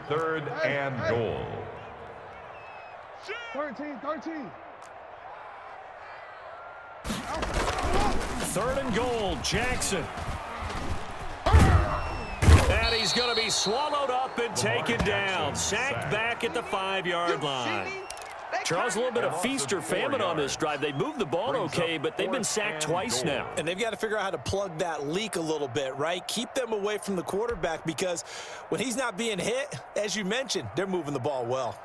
third and goal. 13. Third and goal, Jackson. And he's going to be swallowed up and taken down. Sacked back at the 5-yard line. Charles, a little bit of feast or famine on this drive. They moved the ball okay, but they've been sacked twice now. And they've got to figure out how to plug that leak a little bit, right? Keep them away from the quarterback, because when he's not being hit, as you mentioned, they're moving the ball well.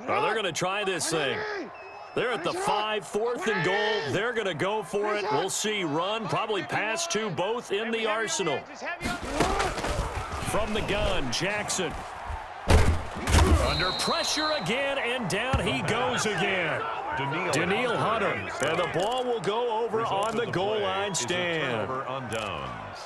Oh, they're going to try this thing. They're at the 5, 4th and goal. They're going to go for it. We'll see. Run, probably pass to both in the arsenal. From the gun, Jackson. Under pressure again, and down he goes again. Daniil Hunter. And the ball will go over on the goal line stand. On downs.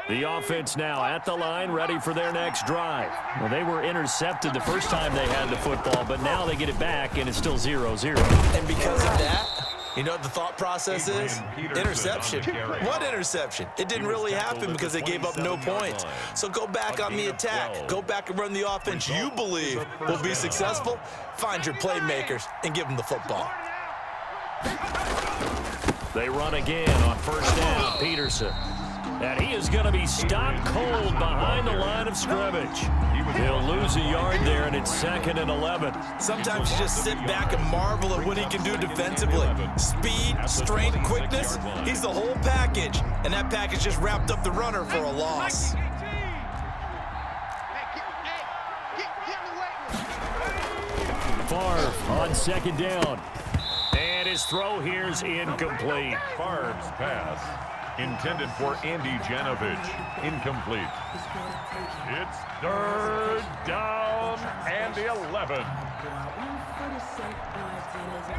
The offense now at the line, ready for their next drive. Well, they were intercepted the first time they had the football, but now they get it back, and it's still 0-0. And because of that, you know what the thought process is? Interception. What interception? It didn't really happen because they gave up no points. So go back on the attack. Go back and run the offense you believe will be successful. Find your playmakers and give them the football. They run again on first down, Peterson. And he is going to be stopped cold behind the line of scrimmage. He'll lose a yard there, and it's 2nd and 11. Sometimes you just sit back and marvel at what he can do defensively. Speed, strength, quickness, he's the whole package. And that package just wrapped up the runner for a loss. Favre on 2nd down. And his throw here's incomplete. Favre's pass, intended for Andy Janovich, incomplete. It's 3rd down and 11.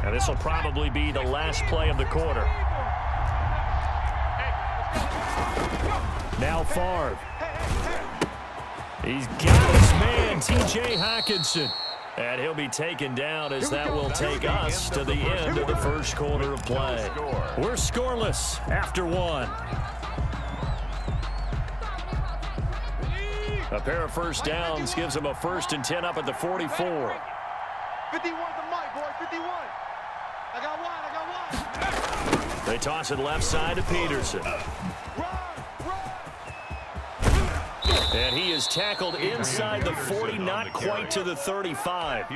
And this will probably be the last play of the quarter. Now Favre. He's got his man, T.J. Hockenson. And he'll be taken down as that will take us to the end of the first quarter of play. We're scoreless after 1. A pair of first downs gives them a 1st and 10 up at the 44. 51 the mic, boy. 51. I got one. They toss it left side to Peterson. And he is tackled inside the 40, not quite to the 35.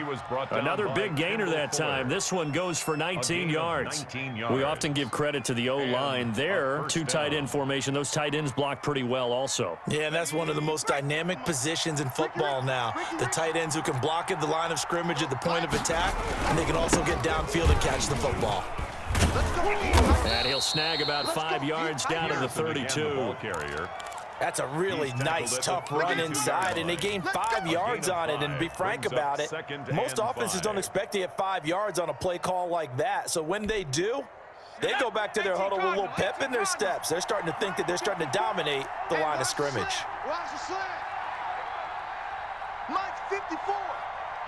Another big gainer that time. This one goes for 19 yards. We often give credit to the O-line there. 2 tight end formation. Those tight ends block pretty well also. Yeah, and that's one of the most dynamic positions in football now. The tight ends who can block at the line of scrimmage at the point of attack, and they can also get downfield and catch the football. And he'll snag about 5 yards down to the 32. That's a really nice, tough run inside, and they gained 5 yards on it. And to be frank about it, most offenses don't expect to get 5 yards on a play call like that. So when they do, they go back to their huddle with a little pep in their steps. They're starting to think that they're starting to dominate the line of scrimmage. Watch the slant. Mike's 54.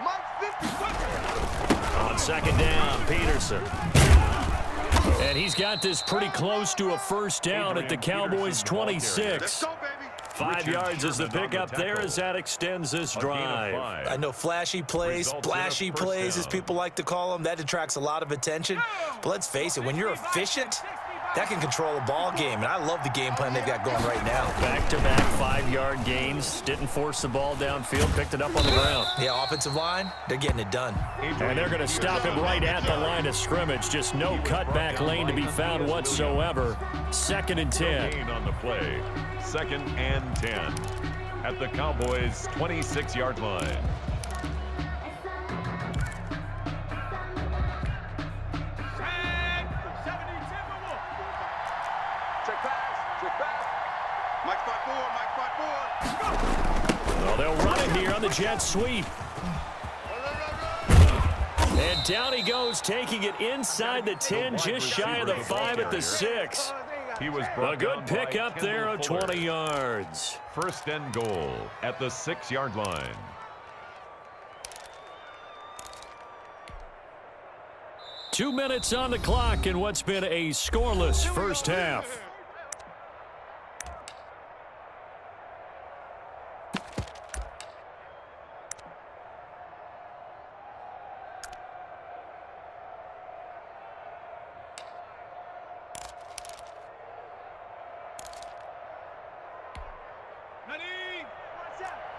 Mike's 54. On 2nd down, Peterson. And he's got this pretty close to a first down at the Cowboys' 26. 5 yards is the pickup there as that extends this drive. I know flashy plays, splashy plays, as people like to call them, that attracts a lot of attention. But let's face it, when you're efficient, that can control a ball game, and I love the game plan they've got going right now. Back-to-back 5-yard gains. Didn't force the ball downfield. Picked it up on the ground. Yeah, offensive line, they're getting it done. And they're going to stop him right at the line of scrimmage. Just no cutback lane to be found whatsoever. 2nd and 10. On the play. 2nd and 10 at the Cowboys' 26-yard line. Well, they'll run it here on the jet sweep. And down he goes, taking it inside the 10, just shy of the 5 at the 6. A good pickup there of 20 yards. 1st and goal at the 6-yard line. 2 minutes on the clock in what's been a scoreless first half.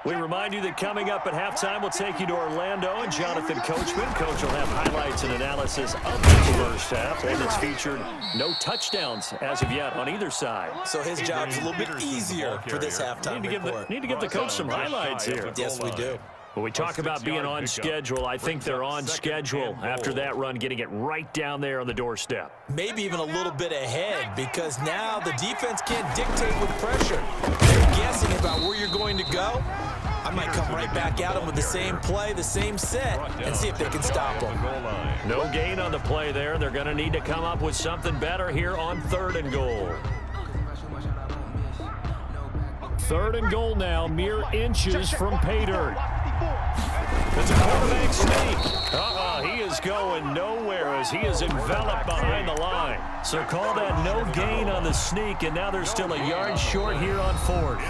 We remind you that coming up at halftime, we'll take you to Orlando and Jonathan Coachman. Coach will have highlights and analysis of the first half, and it's featured no touchdowns as of yet on either side. So his job's a little bit easier for this halftime report. Need to give the coach some highlights here. Yes, we do. When we talk about being on schedule, I think they're on schedule after that run, getting it right down there on the doorstep. Maybe even a little bit ahead, because now the defense can't dictate with pressure. They're guessing about where you're going to go. I might come right back at them with the same play, the same set, and see if they can stop them. No gain on the play there. They're going to need to come up with something better here on 3rd and goal. 3rd and goal now, mere inches from pay dirt. It's a quarterback sneak. He is going nowhere as he is enveloped behind the line. So call that no gain on the sneak, and now they're still a yard short here on 4th.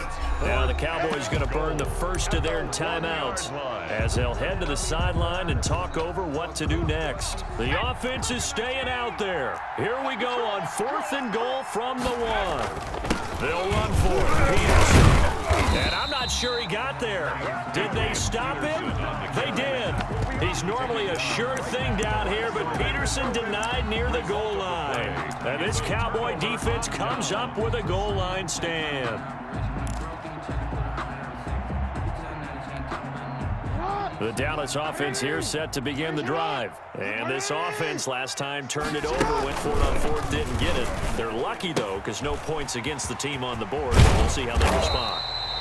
Now the Cowboys going to burn the first of their timeouts as they'll head to the sideline and talk over what to do next. The offense is staying out there. Here we go on 4th and goal from the 1. They'll run for it. Peterson. And I'm not sure he got there. Did they stop him? They did. He's normally a sure thing down here, but Peterson denied near the goal line. And this Cowboy defense comes up with a goal line stand. The Dallas offense here set to begin the drive. And this offense last time turned it over, went for it on 4th, didn't get it. They're lucky, though, because no points against the team on the board. We'll see how they respond.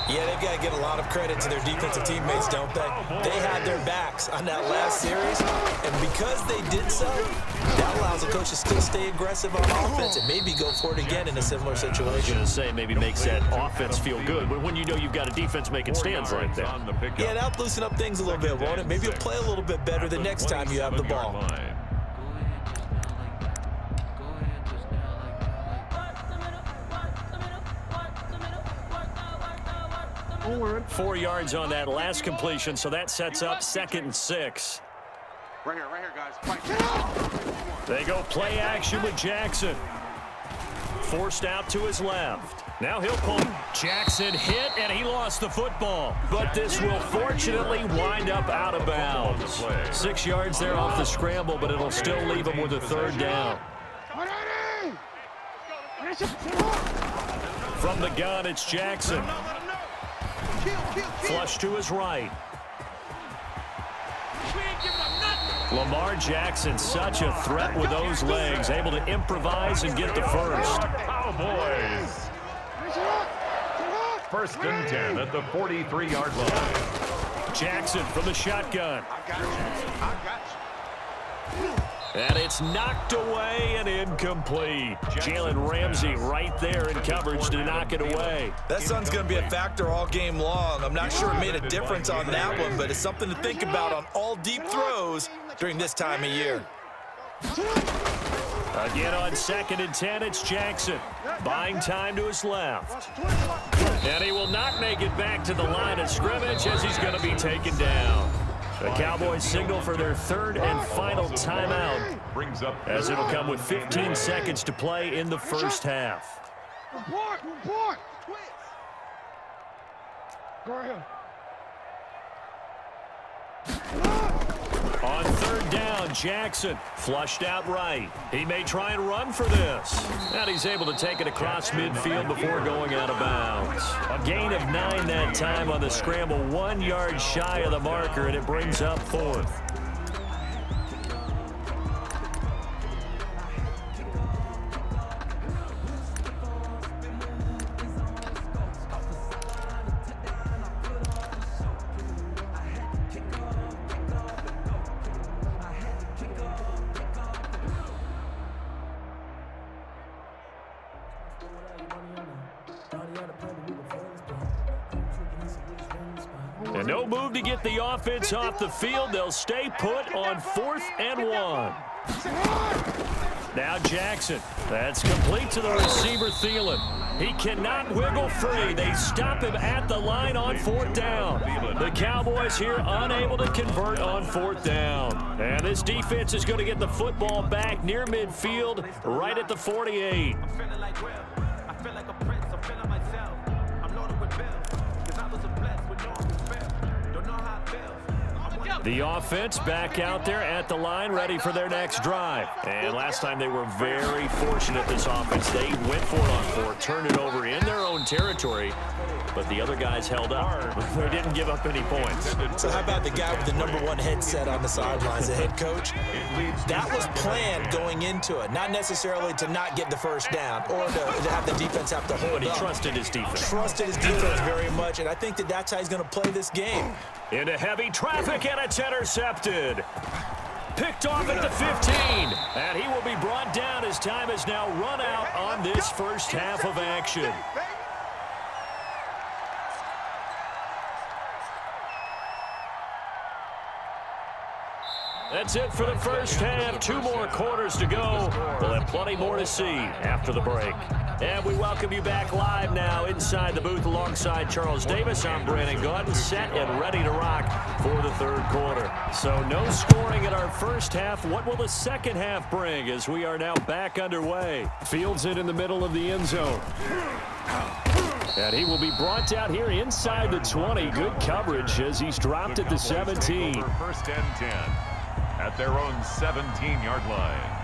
Yeah, they've got to give a lot of credit to their defensive teammates, don't they? They had their backs on that last series, and because they did so, that allows the coach to still stay aggressive on offense and maybe go for it again in a similar situation. I was going to say maybe makes that offense feel good, but when you know you've got a defense making stands like that. Yeah, that'll loosen up things a little bit, won't it? Maybe you'll play a little bit better the next time you have the ball. 4 yards on that last completion, so that sets up 2nd and 6. Right here, guys. They go play action with Jackson. Forced out to his left. Now he'll pull. Jackson hit, and he lost the football. But this will fortunately wind up out of bounds. 6 yards there off the scramble, but it'll still leave him with a 3rd down. From the gun, it's Jackson. Flush to his right. Lamar Jackson, such a threat with those legs, able to improvise and get the first. Cowboys. 1st and 10 at the 43-yard line. Jackson from the shotgun. I got you. And it's knocked away and incomplete. Jalen Ramsey right there in coverage to knock it away. That sun's going to be a factor all game long. I'm not sure it made a difference on that one, but it's something to think about on all deep throws during this time of year. Again on 2nd and 10, it's Jackson. Buying time to his left. And he will not make it back to the line of scrimmage as he's going to be taken down. The Cowboys signal for their 3rd and final timeout as it'll come with 15 seconds to play in the first half. Report! Go ahead. On 3rd down, Jackson flushed out right. He may try and run for this. And he's able to take it across midfield before going out of bounds. A gain of 9 that time on the scramble, 1 yard shy of the marker, and it brings up 4th. And no move to get the offense off the field. They'll stay put on 4th and 1. Now Jackson. That's complete to the receiver, Thielen. He cannot wiggle free. They stop him at the line on 4th down. The Cowboys here unable to convert on 4th down. And this defense is going to get the football back near midfield, right at the 48. The offense back out there at the line, ready for their next drive. And last time they were very fortunate, this offense. They went for it on 4, turned it over in their own territory, but the other guys held up. They didn't give up any points. So how about the guy with the #1 headset on the sidelines, the head coach? That was planned going into it, not necessarily to not get the first down or to have the defense have to hold But he up. trusted his defense. Trusted his defense very much, and I think that that's how he's going to play this game. Into heavy traffic, and it's intercepted. Picked off at the 15, and he will be brought down as time has now run out on this first half of action. That's it for the first half. 2 more quarters to go. We'll have plenty more to see after the break. And we welcome you back live now inside the booth alongside Charles Davis. I'm Brandon Gordon, set and ready to rock for the 3rd quarter. So no scoring in our first half. What will the second half bring as we are now back underway? Fields it in the middle of the end zone. And he will be brought down here inside the 20. Good coverage as he's dropped at the 17. First and 10 at their own 17-yard line.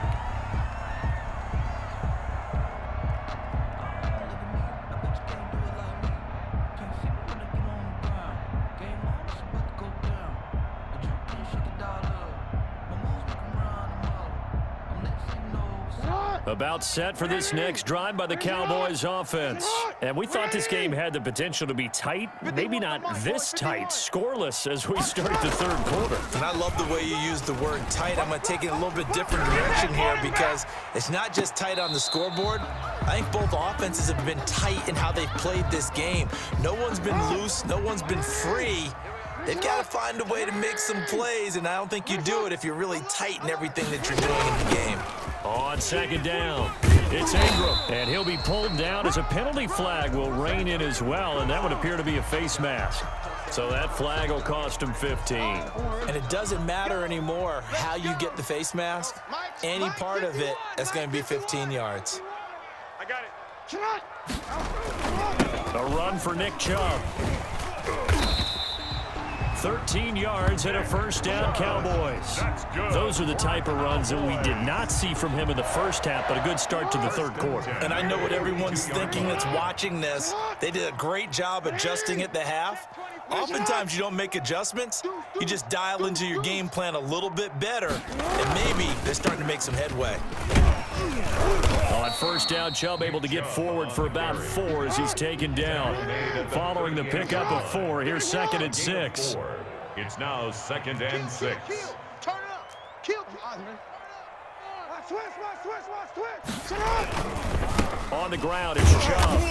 About set for this next drive by the Cowboys offense. And we thought this game had the potential to be tight, maybe not this tight, scoreless as we start the 3rd quarter. And I love the way you use the word tight. I'm going to take it a little bit different direction here because it's not just tight on the scoreboard. I think both offenses have been tight in how they've played this game. No one's been loose. No one's been free. They've got to find a way to make some plays, and I don't think you do it if you're really tight in everything that you're doing in the game. On 2nd down, it's Ingram, and he'll be pulled down as a penalty flag will rein in as well, and that would appear to be a face mask. So that flag will cost him 15. And it doesn't matter anymore how you get the face mask. Any part of it, that's going to be 15 yards. I got it. A run for Nick Chubb. 13 yards and a first down, Cowboys. Those are the type of runs that we did not see from him in the first half, but a good start to the 3rd quarter. And I know what everyone's thinking that's watching this. They did a great job adjusting at the half. Oftentimes you don't make adjustments. You just dial into your game plan a little bit better, and maybe they're starting to make some headway. On first down, Chubb able to get forward for about 4 as he's taken down. Following the pickup of 4, here's 2nd and 6. It's now 2nd and 6. Turn it up. Kill. Switch. On the ground, it's Chubb.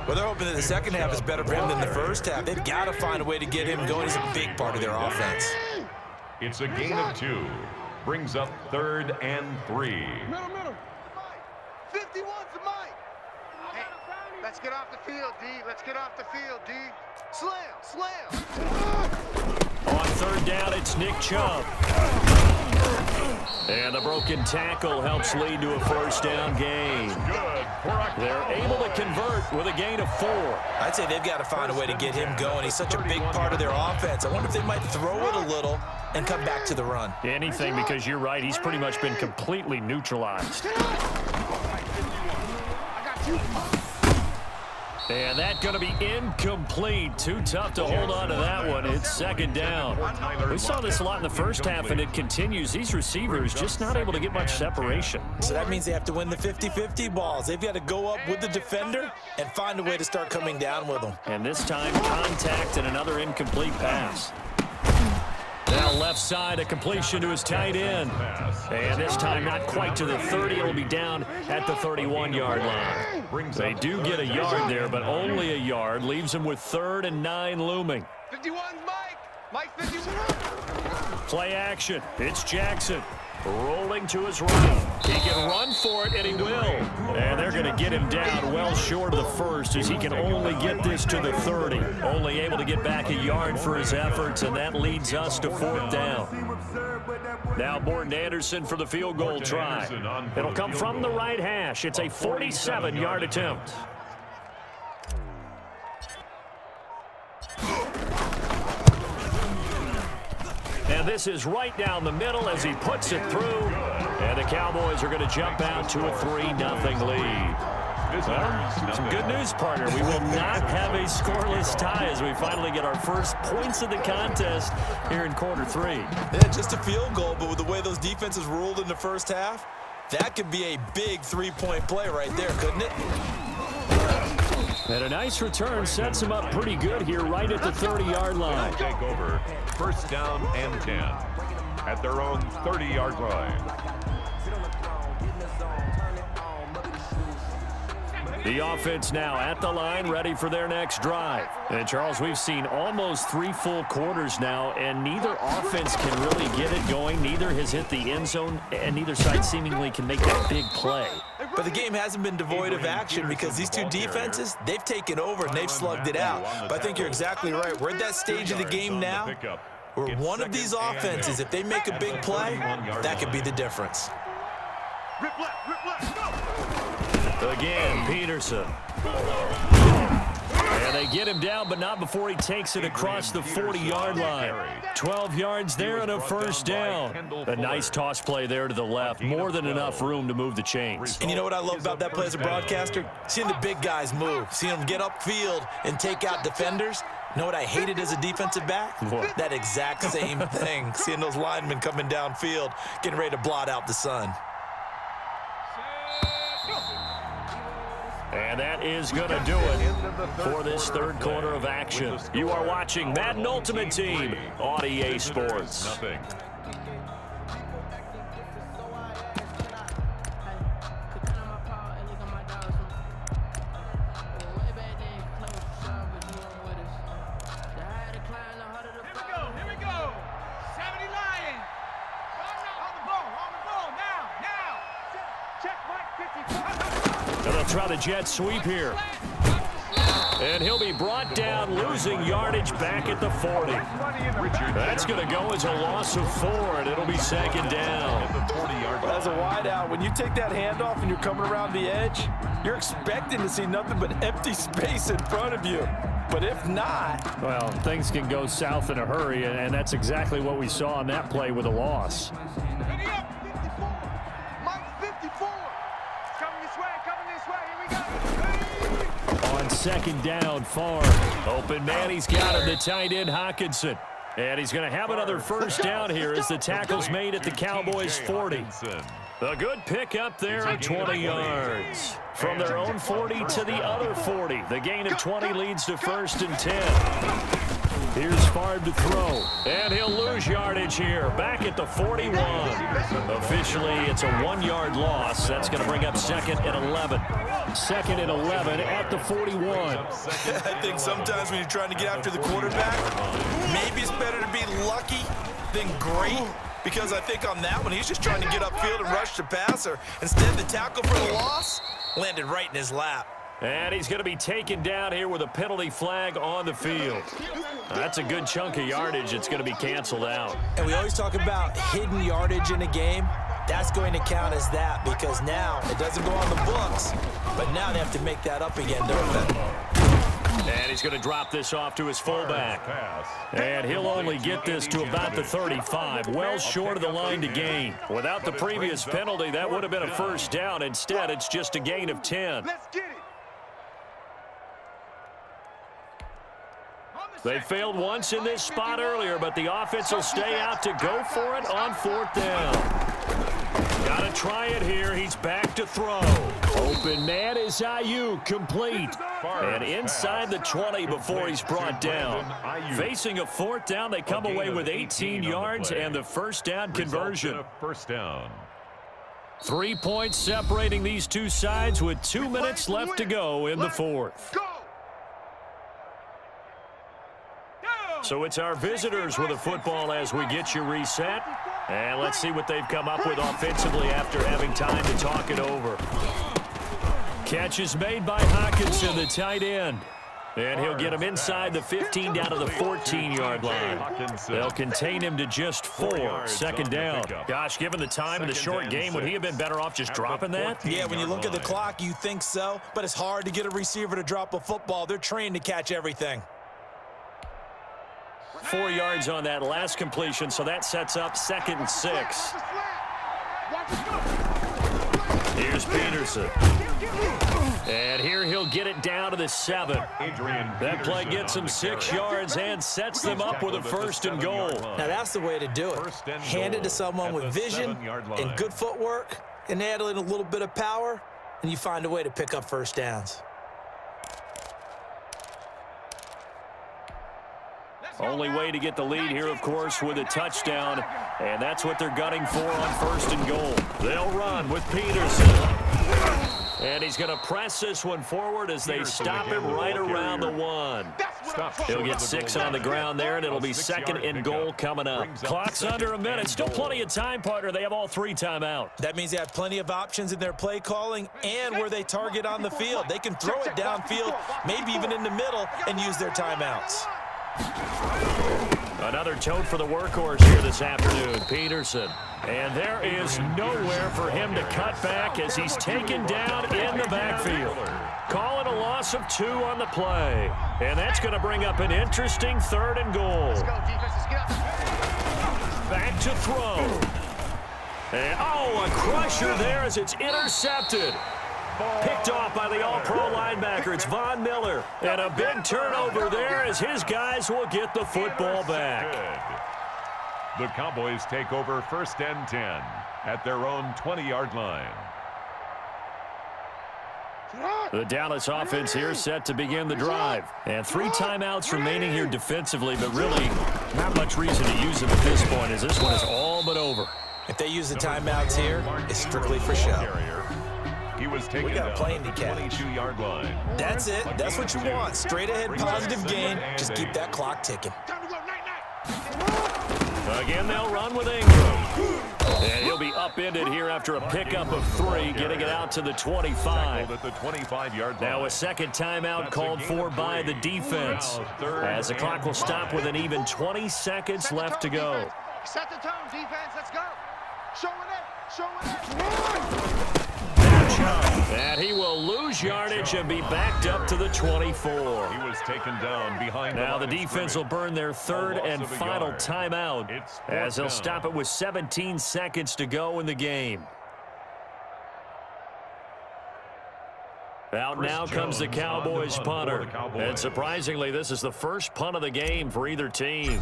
Well, they're hoping that the second half is better for him than the first half. They've got to find a way to get him going. He's a big part of their offense. It's a gain of 2. Brings up 3rd and 3. Middle. 51's the mic. Hey, let's get off the field, D. Let's get off the field, D. Slam. On 3rd down, it's Nick Chubb. And the broken tackle helps lead to a first down gain. They're able to convert with a gain of 4. I'd say they've got to find a way to get him going. He's such a big part of their offense. I wonder if they might throw it a little and come back to the run. Anything, because you're right, he's pretty much been completely neutralized. And that's going to be incomplete. Too tough to hold on to that one. It's 2nd down. We saw this a lot in the first half, and it continues. These receivers just not able to get much separation. So that means they have to win the 50-50 balls. They've got to go up with the defender and find a way to start coming down with them. And this time, contact and another incomplete pass. Now left side, a completion to his tight end. And this time not quite to the 30. It'll be down at the 31-yard line. They do get a yard there, but only a yard. Leaves them with 3rd and 9 looming. 51's Mike. Mike 51. Play action. It's Jackson. Rolling to his right. He can run for it, and he will. And they're going to get him down well short of the first as he can only get this to the 30. Only able to get back a yard for his efforts, and that leads us to 4th down. Now Morton Anderson for the field goal try. It'll come from the right hash. It's a 47-yard attempt. And this is right down the middle as he puts it through. And the Cowboys are going to jump out to a 3-0 lead. Well, some good news, partner. We will not have a scoreless tie as we finally get our first points of the contest here in quarter 3. Yeah, just a field goal, but with the way those defenses ruled in the first half, that could be a big 3-point play right there, couldn't it? And a nice return sets him up pretty good here right at the 30-yard line. Take over. 1st down and 10 at their own 30-yard line. The offense now at the line, ready for their next drive. And, Charles, we've seen almost 3 full quarters now, and neither offense can really get it going. Neither has hit the end zone, and neither side seemingly can make that big play. But the game hasn't been devoid of action because these two defenses, they've taken over and they've slugged it out. But I think you're exactly right. We're at that stage of the game now where one of these offenses, if they make a big play, that could be the difference. Rip left, go! Again, Peterson. And they get him down, but not before he takes it across the 40-yard line. 12 yards there and a 1st down. A nice toss play there to the left. More than enough room to move the chains. And you know what I love about that play as a broadcaster? Seeing the big guys move. Seeing them get upfield and take out defenders. You know what I hated as a defensive back? What? That exact same thing. Seeing those linemen coming downfield, getting ready to blot out the sun. And that is going to do it for this 3rd quarter of action. You are watching Madden Ultimate Team on EA Sports. Nothing. Here we go. 70 Lion. On the ball, now. Check Mike 54. And they'll try the jet sweep here. And he'll be brought down, losing yardage back at the 40. That's going to go as a loss of 4, and it'll be 2nd down. As a wideout, when you take that handoff and you're coming around the edge, you're expecting to see nothing but empty space in front of you. But if not... Well, things can go south in a hurry, and that's exactly what we saw on that play with a loss. 54. Mike 54. Coming this way. Here we go. On 2nd down, far. Open man, he's got him, the tight end, Hockenson. And he's going to have another 1st down here as the tackle's made at the Cowboys' 40. A good pick up there at 20 yards. From their own 40 to the other 40. The gain of 20 leads to 1st and 10. Here's Favre to throw. And he'll lose yardage here. Back at the 41. Officially, it's a 1-yard loss. That's going to bring up 2nd and 11. 2nd and 11 at the 41. I think sometimes when you're trying to get after the quarterback, maybe it's better to be lucky than great. Because I think on that one, he's just trying to get upfield and rush the passer. Instead, the tackle for the loss landed right in his lap. And he's going to be taken down here with a penalty flag on the field. That's a good chunk of yardage. It's going to be canceled out. And we always talk about hidden yardage in a game. That's going to count as that because now it doesn't go on the books, but now they have to make that up again, don't they? And he's going to drop this off to his fullback. And he'll only get this to about the 35, well short of the line to gain. Without the previous penalty, that would have been a 1st down. Instead, it's just a gain of 10. Let's get it. They failed once in this spot earlier, but the offense will stay out to go for it on 4th down. Got to try it here. He's back to throw. Open man is Ayuk, complete. And inside the 20 before he's brought down. Facing a 4th down, they come away with 18 yards and the 1st down conversion. 1st down. 3 points separating these two sides with 2 minutes left to go in the 4th. So it's our visitors with a football as we get you reset. And let's see what they've come up with offensively after having time to talk it over. Catch is made by Hawkinson, the tight end. And he'll get him inside the 15 down to the 14-yard line. They'll contain him to just 4. Second down. Gosh, given the time and the short game, would he have been better off just dropping that? Yeah, when you look at the clock, you think so. But it's hard to get a receiver to drop a football. They're trained to catch everything. 4 yards on that last completion, so that sets up 2nd and 6. Here's Peterson. And here he'll get it down to the 7. That play gets him 6 yards and sets them up with a 1st and goal. Now that's the way to do it. Hand it to someone with vision and good footwork and add in a little bit of power, and you find a way to pick up 1st downs. Only way to get the lead here, of course, with a touchdown. And that's what they're gunning for on 1st and goal. They'll run with Peterson. And he's going to press this one forward as they stop him right around the 1. He'll get 6 on the ground there, and it'll be 2nd and goal coming up. Clock's under a minute. Still plenty of time, partner. They have all 3 timeouts. That means they have plenty of options in their play calling and where they target on the field. They can throw it downfield, maybe even in the middle, and use their timeouts. Another tote for the workhorse here this afternoon, Peterson. And there is nowhere for him to cut back as he's taken down in the backfield. Call it a loss of 2 on the play. And that's going to bring up an interesting 3rd and goal. Let's go, defense. Let's get out. Back to throw. And, a crusher there as it's intercepted. Picked off by the all-pro linebacker. It's Von Miller. And a big turnover there as his guys will get the football back. The Cowboys take over 1st and 10 at their own 20-yard line. The Dallas offense here set to begin the drive. And 3 timeouts remaining here defensively, but really not much reason to use them at this point as this one is all but over. If they use the timeouts here, it's strictly for show. He was taken we got a plane to catch. 22-yard line. That's it. That's what you want. Straight ahead, positive gain. Just keep that clock ticking. Again, they'll run with Ingram. And he'll be upended here after a pickup of 3, getting it out to the 25. At the 25-yard line. Now a 2nd timeout called for by the defense. As the clock will stop with an even 20 seconds left to go. Set the tone, defense. Let's go. Showing it. Showing it. And he will lose yardage and be backed up to the 24. He was taken down behind. Now the defense will burn their 3rd and final timeout as they'll stop it with 17 seconds to go in the game. Out now comes the Cowboys punter. And surprisingly, this is the first punt of the game for either team.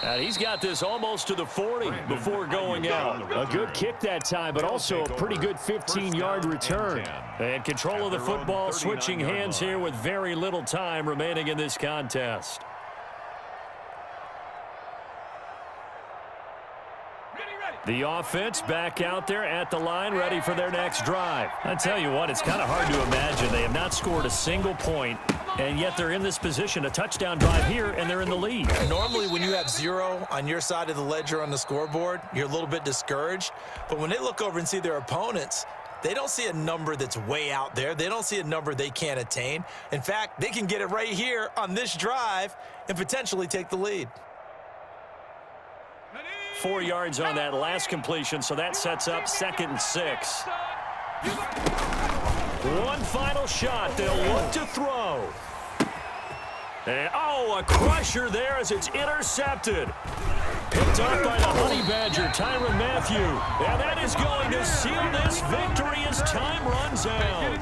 And he's got this almost to the 40 before going out. A good kick that time, but also a pretty good 15-yard return. And control of the football switching hands here with very little time remaining in this contest. The offense back out there at the line, ready for their next drive. I tell you what, it's kind of hard to imagine. They have not scored a single point, and yet they're in this position, a touchdown drive here, and they're in the lead. Normally, when you have 0 on your side of the ledger on the scoreboard, you're a little bit discouraged. But when they look over and see their opponents, they don't see a number that's way out there. They don't see a number they can't attain. In fact, they can get it right here on this drive and potentially take the lead. 4 yards on that last completion, so that sets up 2nd and 6. One final shot. They'll look to throw. And, a crusher there as it's intercepted. Picked up by the Honey Badger, Tyrann Mathieu. And that is going to seal this victory as time runs out.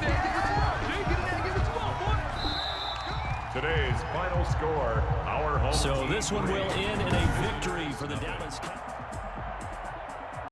Today's final score, our home So team this one will end in a victory for the Dallas Cowboys.